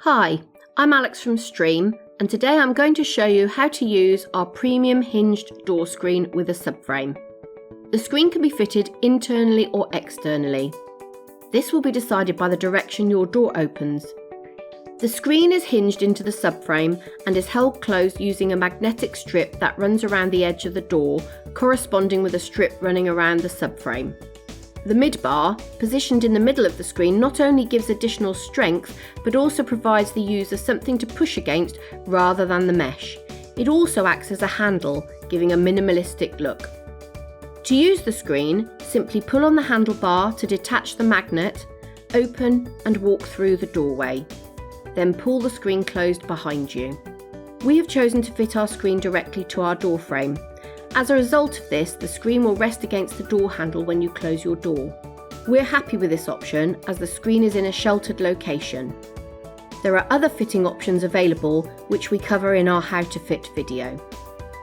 Hi, I'm Alex from Stream, and today I'm going to show you how to use our premium hinged door screen with a subframe. The screen can be fitted internally or externally. This will be decided by the direction your door opens. The screen is hinged into the subframe and is held closed using a magnetic strip that runs around the edge of the door, corresponding with a strip running around the subframe. The mid-bar, positioned in the middle of the screen, not only gives additional strength, but also provides the user something to push against rather than the mesh. It also acts as a handle, giving a minimalistic look. To use the screen, simply pull on the handlebar to detach the magnet, open and walk through the doorway. Then pull the screen closed behind you. We have chosen to fit our screen directly to our door frame. As a result of this, the screen will rest against the door handle when you close your door. We're happy with this option as the screen is in a sheltered location. There are other fitting options available which we cover in our How to Fit video.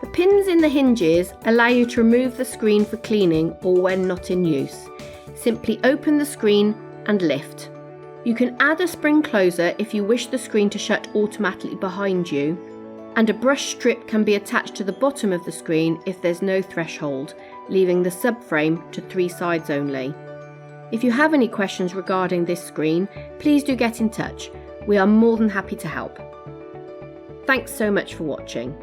The pins in the hinges allow you to remove the screen for cleaning or when not in use. Simply open the screen and lift. You can add a spring closer if you wish the screen to shut automatically behind you, and a brush strip can be attached to the bottom of the screen if there's no threshold, leaving the subframe to 3 sides only. If you have any questions regarding this screen, please do get in touch. We are more than happy to help. Thanks so much for watching.